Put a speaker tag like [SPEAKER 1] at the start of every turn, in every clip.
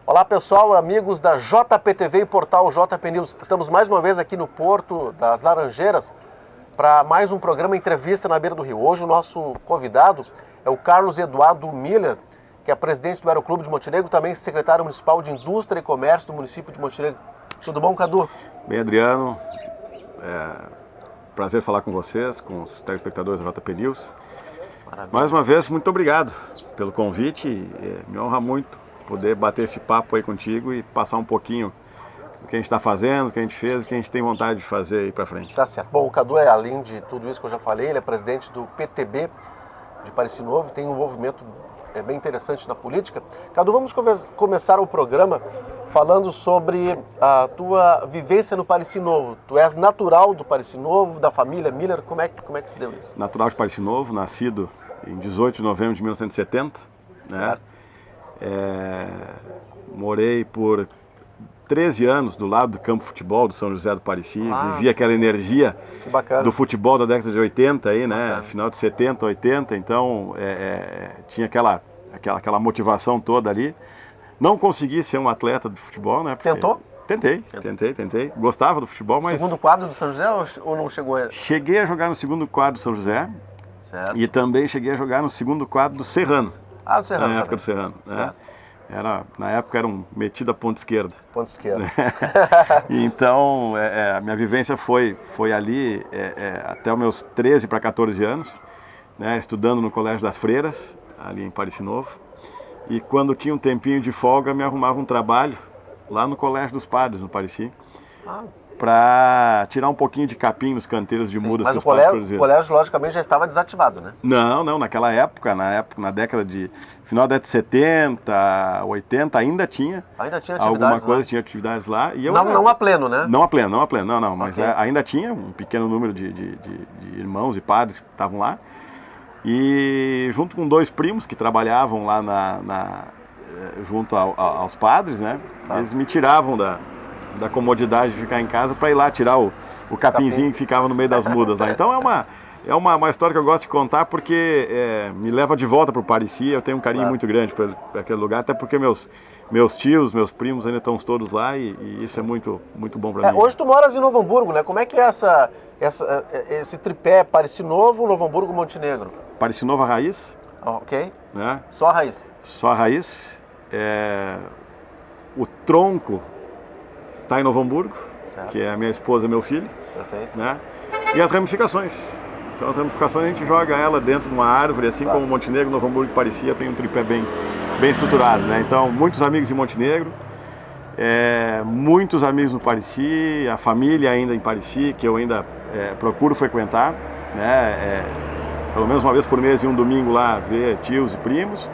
[SPEAKER 1] Olá pessoal, amigos da JPTV e portal JP News. Estamos mais uma vez aqui no Porto das Laranjeiras para mais um programa Entrevista na Beira do Rio. Hoje o nosso convidado é o Carlos Eduardo Miller, que é presidente do Aeroclube de Montenegro, também secretário municipal de Indústria e Comércio do município de Montenegro. Tudo bom, Cadu?
[SPEAKER 2] Bem, Adriano, prazer falar com vocês, com os telespectadores da JP News. Maravilha. Mais uma vez, muito obrigado pelo convite, me honra muito poder bater esse papo aí contigo e passar um pouquinho do que a gente está fazendo, o que a gente fez, o que a gente tem vontade de fazer aí para frente.
[SPEAKER 1] Tá certo. Bom, o Cadu, além de tudo isso que eu já falei, ele é presidente do PTB de Parecis Novo, tem um envolvimento bem interessante na política. Cadu, vamos começar o programa falando sobre a tua vivência no Parecis Novo. Tu és natural do Parecis Novo, da família Miller, como é que se deu isso?
[SPEAKER 2] Natural de Parecis Novo, nascido em 18 de novembro de 1970, né? Morei por 13 anos do lado do campo de futebol do São José do Parecis, vivi aquela energia do futebol da década de 80 aí, né? Final de 70, 80, então tinha aquela motivação toda ali. Não consegui ser um atleta de futebol, né?
[SPEAKER 1] Tentou?
[SPEAKER 2] Tentei. Gostava do futebol, mas...
[SPEAKER 1] Segundo quadro do São José ou não chegou a...
[SPEAKER 2] Cheguei a jogar no segundo quadro do São José.
[SPEAKER 1] Certo.
[SPEAKER 2] E também cheguei a jogar no segundo quadro do Serrano.
[SPEAKER 1] Do Serrano.
[SPEAKER 2] Na época do Serrano, né? Na época era um metido à ponta esquerda.
[SPEAKER 1] Ponta esquerda.
[SPEAKER 2] Então, a minha vivência foi ali até os meus 13 para 14 anos, né, estudando no Colégio das Freiras, ali em Parecis Novo. E quando tinha um tempinho de folga, me arrumava um trabalho lá no Colégio dos Padres, no Parecis, para tirar um pouquinho de capim nos canteiros de mudas.
[SPEAKER 1] Mas o colégio, logicamente, já estava desativado, né?
[SPEAKER 2] Não, naquela época, na década de... Final da década de 70, 80, ainda tinha
[SPEAKER 1] atividades
[SPEAKER 2] alguma coisa,
[SPEAKER 1] lá.
[SPEAKER 2] Tinha atividades lá. E
[SPEAKER 1] não a pleno, né?
[SPEAKER 2] Não a pleno, não. Mas ainda tinha um pequeno número de irmãos e padres que estavam lá. E junto com dois primos que trabalhavam lá junto aos padres, né? Eles me tiravam da comodidade de ficar em casa para ir lá tirar o capinzinho que ficava no meio das mudas lá. Então é uma história que eu gosto de contar porque me leva de volta para o Parecis. Eu tenho um carinho muito grande por aquele lugar, até porque meus tios, meus primos ainda estão todos lá e isso é muito, muito bom para mim.
[SPEAKER 1] Hoje tu moras em Novo Hamburgo, né? Como é que é esse tripé Parecis Novo, Novo Hamburgo, Montenegro?
[SPEAKER 2] Parecis Novo a raiz.
[SPEAKER 1] Ok.
[SPEAKER 2] Né?
[SPEAKER 1] Só a raiz.
[SPEAKER 2] Só a raiz. O tronco está em Novo Hamburgo, certo, que é a minha esposa e meu filho. Perfeito. Né? E as ramificações. Então as ramificações a gente joga ela dentro de uma árvore, assim como Montenegro, Novo Hamburgo e Parecis tem um tripé bem estruturado, né? Então muitos amigos em Montenegro, muitos amigos no Parecis, a família ainda em Parecis, que eu ainda procuro frequentar, né? Pelo menos uma vez por mês e um domingo lá ver tios e primos.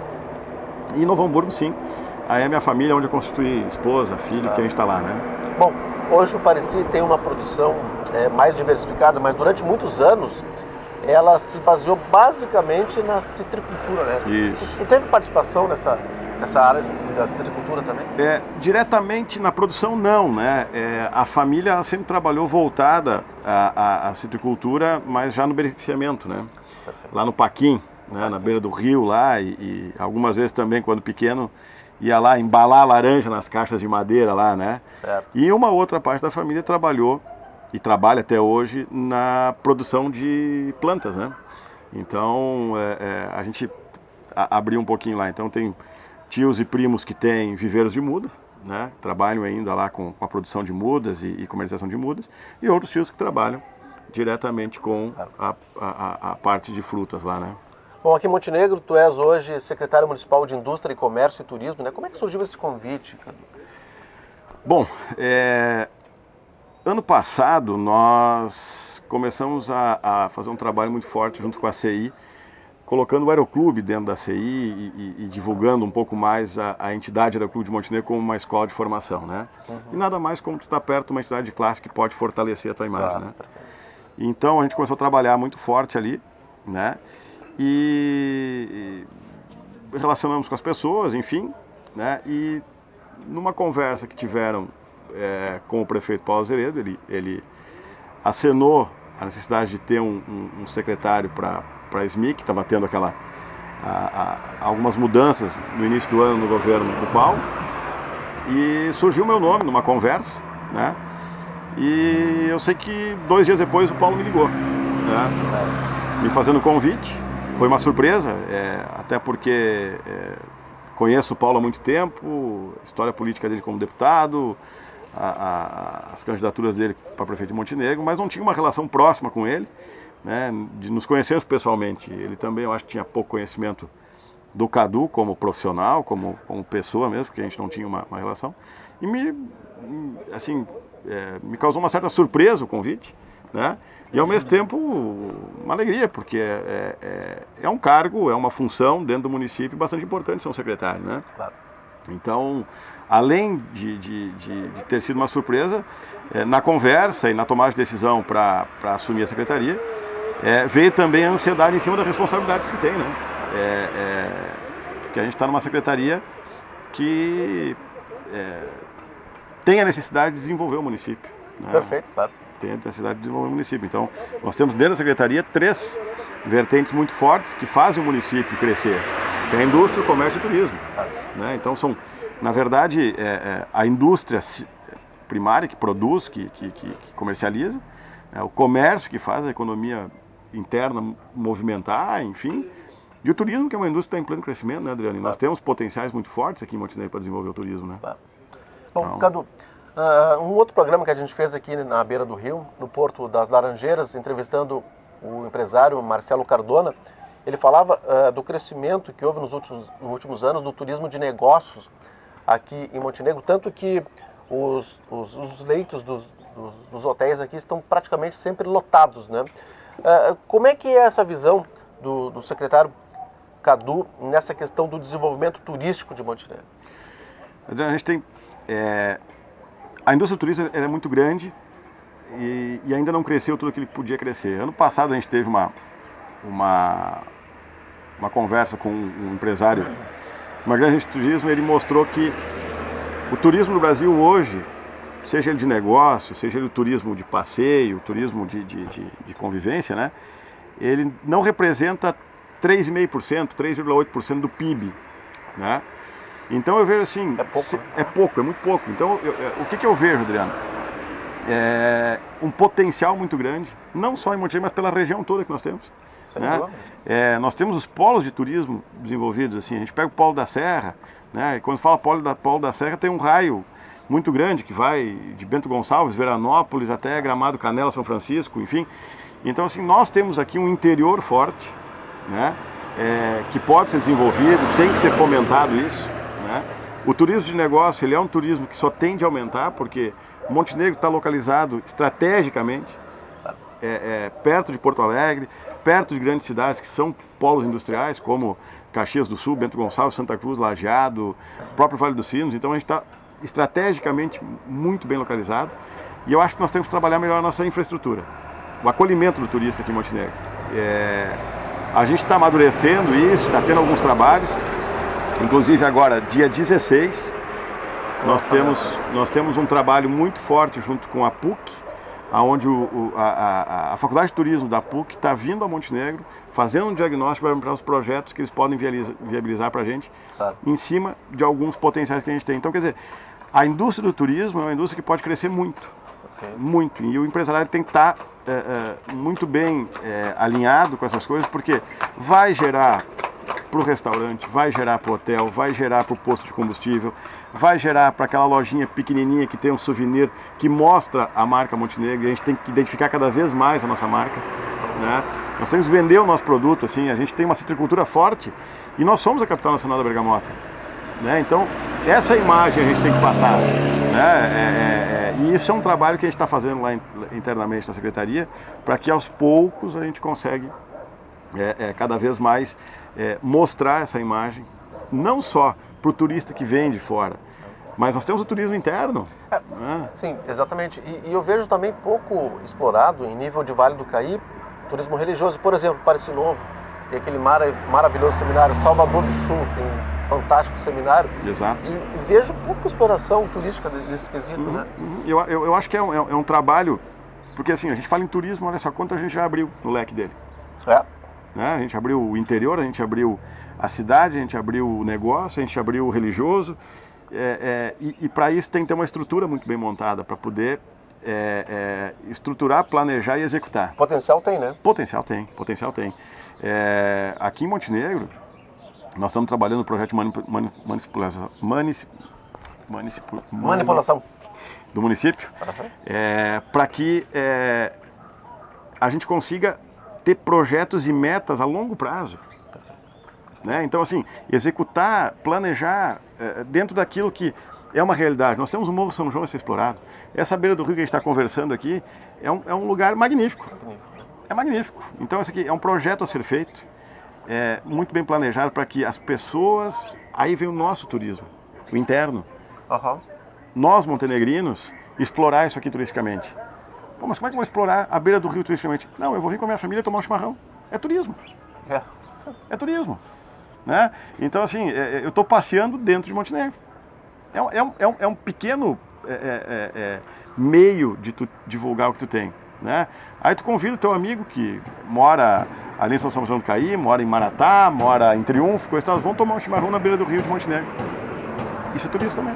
[SPEAKER 2] E Novo Hamburgo, sim. Aí a minha família, onde eu constituí esposa, filho, que a gente está lá, né?
[SPEAKER 1] Bom, hoje o Parecis tem uma produção mais diversificada, mas durante muitos anos ela se baseou basicamente na citricultura, né?
[SPEAKER 2] Isso.
[SPEAKER 1] Tu teve participação nessa área da citricultura também?
[SPEAKER 2] Diretamente na produção não, né? A família sempre trabalhou voltada à citricultura, mas já no beneficiamento, né? Perfeito. Lá no Paquim, né? Na beira do rio lá e algumas vezes também quando pequeno ia lá embalar laranja nas caixas de madeira lá, né? Certo. E uma outra parte da família trabalhou e trabalha até hoje na produção de plantas, né? Então a gente abriu um pouquinho lá. Então tem tios e primos que têm viveiros de muda, né? Trabalham ainda lá com a produção de mudas e comercialização de mudas, e outros tios que trabalham diretamente com a parte de frutas lá, né?
[SPEAKER 1] Bom, aqui em Montenegro, tu és hoje secretário municipal de Indústria e Comércio e Turismo, né? Como é que surgiu esse convite, cara?
[SPEAKER 2] Bom, ano passado nós começamos a fazer um trabalho muito forte junto com a CI, colocando o Aeroclube dentro da CI e divulgando um pouco mais a entidade Aeroclube de Montenegro como uma escola de formação, né? E nada mais como tu estar perto de uma entidade de classe que pode fortalecer a tua imagem, né? Então a gente começou a trabalhar muito forte ali, né? E relacionamos com as pessoas, enfim, né? E numa conversa que tiveram com o prefeito Paulo Azeredo, ele acenou a necessidade de ter um secretário para a SMIC, estava tendo algumas mudanças no início do ano no governo do Paulo, e surgiu o meu nome numa conversa, né? E eu sei que 2 dias depois o Paulo me ligou, né? Me fazendo convite. Foi uma surpresa, até porque conheço o Paulo há muito tempo, a história política dele como deputado, as candidaturas dele para prefeito de Montenegro, mas não tinha uma relação próxima com ele, né? De nos conhecermos pessoalmente. Ele também, eu acho que tinha pouco conhecimento do Cadu como profissional, como pessoa mesmo, porque a gente não tinha uma relação. E me causou uma certa surpresa o convite, né? E ao mesmo tempo uma alegria, porque é um cargo, é uma função dentro do município bastante importante ser um secretário, né?
[SPEAKER 1] Claro.
[SPEAKER 2] Então, além de ter sido uma surpresa, na conversa e na tomada de decisão para assumir a secretaria, veio também a ansiedade em cima das responsabilidades que tem, né? Porque a gente está numa secretaria que tem a necessidade de desenvolver o município, né?
[SPEAKER 1] Perfeito, claro.
[SPEAKER 2] Tem a necessidade de desenvolver o município. Então, nós temos dentro da secretaria 3 vertentes muito fortes que fazem o município crescer, que é a indústria, o comércio e o turismo, né? Então, são, na verdade, a indústria primária que produz, que comercializa, o comércio que faz a economia interna movimentar, enfim, e o turismo, que é uma indústria que está em pleno crescimento, né, Adriano? E nós temos potenciais muito fortes aqui em Montenegro para desenvolver o turismo, né?
[SPEAKER 1] Bom, então, Cadu, um outro programa que a gente fez aqui na beira do rio, no Porto das Laranjeiras, entrevistando o empresário Marcelo Cardona, ele falava do crescimento que houve nos últimos anos do turismo de negócios aqui em Montenegro, tanto que os leitos dos hotéis aqui estão praticamente sempre lotados, né? Como é que é essa visão do secretário Cadu nessa questão do desenvolvimento turístico de Montenegro?
[SPEAKER 2] Adriano, a gente tem... A indústria do turismo é muito grande e ainda não cresceu tudo aquilo que podia crescer. Ano passado a gente teve uma conversa com um empresário, uma grande agência de turismo, e ele mostrou que o turismo no Brasil hoje, seja ele de negócio, seja ele o turismo de passeio, turismo de convivência, né? Ele não representa 3,5%, 3,8% do PIB, né? Então eu vejo assim, é muito pouco. Então o que eu vejo, Adriano? Um potencial muito grande, não só em Montenegro, mas pela região toda que nós temos, né? Nós temos os polos de turismo desenvolvidos, assim, a gente pega o Polo da Serra, né? E quando fala Polo da Serra tem um raio muito grande que vai de Bento Gonçalves, Veranópolis até Gramado, Canela, São Francisco, enfim. Então assim, nós temos aqui um interior forte, né? Que pode ser desenvolvido, tem que ser fomentado isso, né? O turismo de negócio, ele é um turismo que só tende a aumentar, porque Montenegro está localizado estrategicamente, perto de Porto Alegre, perto de grandes cidades que são polos industriais, como Caxias do Sul, Bento Gonçalves, Santa Cruz, Lajeado, o próprio Vale dos Sinos. Então a gente está estrategicamente muito bem localizado, e eu acho que nós temos que trabalhar melhor a nossa infraestrutura, o acolhimento do turista aqui em Montenegro. A gente está amadurecendo isso, está tendo alguns trabalhos, inclusive agora, dia 16, nós temos um trabalho muito forte junto com a PUC, onde a Faculdade de Turismo da PUC está vindo a Montenegro, fazendo um diagnóstico para os projetos que eles podem viabilizar para a gente, em cima de alguns potenciais que a gente tem. Então, quer dizer, a indústria do turismo é uma indústria que pode crescer muito, muito, e o empresariado tem que estar muito bem alinhado com essas coisas, porque vai gerar para o restaurante, vai gerar para o hotel, vai gerar para o posto de combustível, vai gerar para aquela lojinha pequenininha que tem um souvenir que mostra a marca Montenegro, e a gente tem que identificar cada vez mais a nossa marca, né? Nós temos que vender o nosso produto, assim, a gente tem uma citricultura forte e nós somos a capital nacional da bergamota, né? Então, essa imagem a gente tem que passar, né? E isso é um trabalho que a gente está fazendo lá internamente na Secretaria, para que aos poucos a gente consegue cada vez mais mostrar essa imagem, não só para o turista que vem de fora, mas nós temos o turismo interno.
[SPEAKER 1] Sim, exatamente. E eu vejo também pouco explorado em nível de Vale do Caí, turismo religioso. Por exemplo, Parecis Novo, tem aquele maravilhoso seminário, Salvador do Sul, tem fantástico seminário.
[SPEAKER 2] Exato.
[SPEAKER 1] E vejo pouca exploração turística desse quesito, né?
[SPEAKER 2] Eu acho que é um trabalho, porque assim, a gente fala em turismo, olha só quanto a gente já abriu no leque dele. Né? A gente abriu o interior, a gente abriu a cidade, a gente abriu o negócio, a gente abriu o religioso, e para isso tem que ter uma estrutura muito bem montada para poder estruturar, planejar e executar.
[SPEAKER 1] Potencial tem, né?
[SPEAKER 2] Potencial tem. Aqui em Montenegro, nós estamos trabalhando no projeto de
[SPEAKER 1] manipulação
[SPEAKER 2] do município, para que a gente consiga ter projetos e metas a longo prazo. Né? Então, assim, executar, planejar dentro daquilo que é uma realidade. Nós temos o Morro São João a ser explorado. Essa beira do rio que a gente está conversando aqui é um lugar magnífico. É magnífico. Então, esse aqui é um projeto a ser feito, muito bem planejado para que as pessoas... Aí vem o nosso turismo, o interno. Nós, montenegrinos, explorar isso aqui turisticamente. Pô, mas como é que eu vou explorar a beira do rio turisticamente? Não, eu vou vir com a minha família tomar um chimarrão. É turismo. É turismo. Né? Então, assim, eu estou passeando dentro de Montenegro. É um pequeno meio de tu divulgar o que tu tem. Né? Aí tu convida o teu amigo que mora ali em São João do Caí, mora em Maratá, mora em Triunfo, coisa e tal, vão tomar um chimarrão na beira do rio de Montenegro. Isso é turismo também.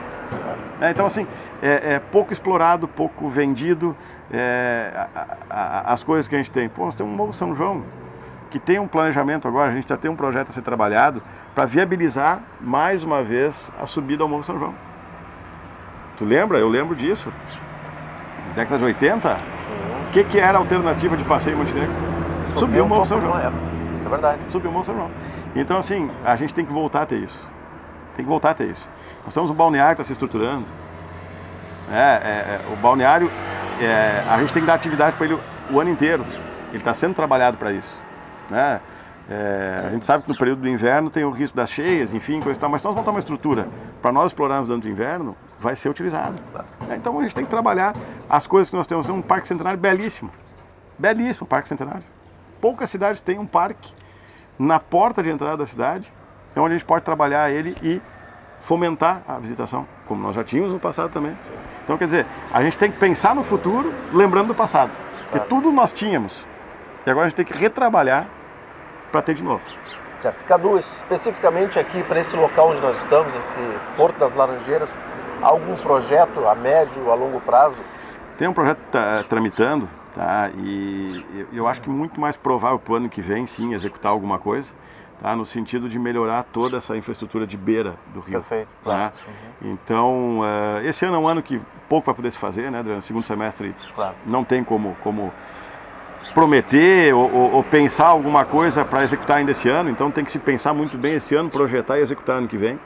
[SPEAKER 2] Então, assim, pouco explorado, pouco vendido, as coisas que a gente tem. Pô, nós temos um Morro São João, que tem um planejamento agora, a gente já tem um projeto a ser trabalhado para viabilizar, mais uma vez, a subida ao Morro São João. Tu lembra? Eu lembro disso. Na década de 80, o que era a alternativa de passeio em Montenegro? Subir o Morro São João.
[SPEAKER 1] É verdade.
[SPEAKER 2] Subir o Morro São João. Então, assim, a gente tem que voltar a ter isso. Nós temos um balneário que está se estruturando. O balneário, a gente tem que dar atividade para ele o ano inteiro. Ele está sendo trabalhado para isso. Né? A gente sabe que no período do inverno tem o risco das cheias, enfim, coisa e tal, mas se nós montar uma estrutura para nós explorarmos durante o inverno, vai ser utilizado. Então a gente tem que trabalhar as coisas que nós temos. Temos um parque centenário belíssimo. Belíssimo parque centenário. Poucas cidades têm um parque na porta de entrada da cidade, onde a gente pode trabalhar ele e fomentar a visitação, como nós já tínhamos no passado também. Então, quer dizer, a gente tem que pensar no futuro, lembrando do passado. Porque tudo nós tínhamos. E agora a gente tem que retrabalhar para ter de novo.
[SPEAKER 1] Certo. Cadu, especificamente aqui para esse local onde nós estamos, esse Porto das Laranjeiras, algum projeto a médio, a longo prazo?
[SPEAKER 2] Tem um projeto tramitando, tá? E eu acho que muito mais provável para o ano que vem, sim, executar alguma coisa, tá? No sentido de melhorar toda essa infraestrutura de beira do rio.
[SPEAKER 1] Perfeito.
[SPEAKER 2] Tá? Então, esse ano é um ano que pouco vai poder se fazer, né? No segundo semestre não tem como prometer ou pensar alguma coisa para executar ainda esse ano, então tem que se pensar muito bem esse ano, projetar e executar ano que vem,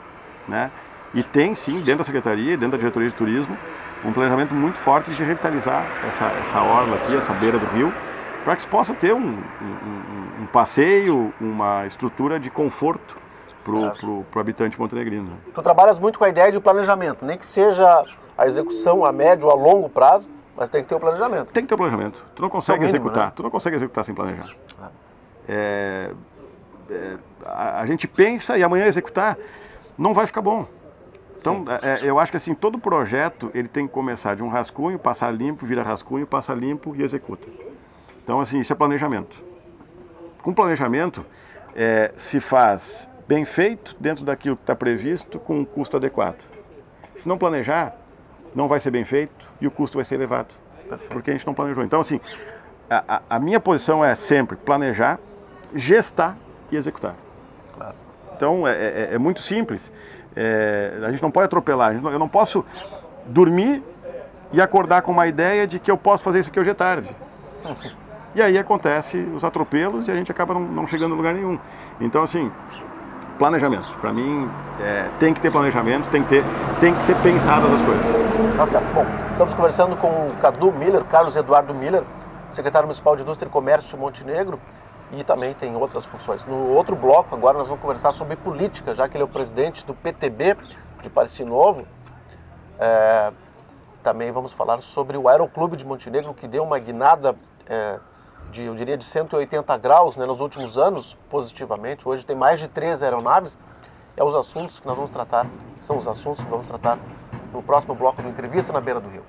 [SPEAKER 2] né? E tem sim, dentro da Secretaria, dentro da Diretoria de Turismo, um planejamento muito forte de revitalizar essa orla aqui, essa beira do rio, para que se possa ter um passeio, uma estrutura de conforto para o habitante montenegrino.
[SPEAKER 1] Tu trabalhas muito com a ideia de planejamento, nem que seja a execução a médio ou a longo prazo, mas tem que ter o planejamento.
[SPEAKER 2] Tem que ter o planejamento. Tu não consegue executar.
[SPEAKER 1] Né?
[SPEAKER 2] Tu não consegue executar sem planejar. A gente pensa e amanhã executar não vai ficar bom. Então, eu acho que assim, todo projeto ele tem que começar de um rascunho, passar limpo, vira rascunho, passa limpo e executa. Então, assim, isso é planejamento. Com planejamento, se faz bem feito, dentro daquilo que está previsto, com um custo adequado. Se não planejar, não vai ser bem feito e o custo vai ser elevado. Perfeito. Porque a gente não planejou. Então, assim, a minha posição é sempre planejar, gestar e executar.
[SPEAKER 1] Claro.
[SPEAKER 2] Então, é muito simples. A gente não pode atropelar. Eu não posso dormir e acordar com uma ideia de que eu posso fazer isso aqui hoje à tarde. E aí acontece os atropelos e a gente acaba não chegando a lugar nenhum. Então, assim, planejamento. Para mim, tem que ter planejamento, tem que ser pensadas as coisas.
[SPEAKER 1] Tá certo. Bom, estamos conversando com o Cadu Miller, Carlos Eduardo Miller, secretário municipal de Indústria e Comércio de Montenegro, e também tem outras funções. No outro bloco, agora nós vamos conversar sobre política, já que ele é o presidente do PTB de Parecis Novo. Também vamos falar sobre o Aeroclube de Montenegro, que deu uma guinada eu diria de 180 graus, né, nos últimos anos, positivamente. Hoje tem mais de 3 aeronaves são os assuntos que vamos tratar no próximo bloco do Entrevista na Beira do Rio.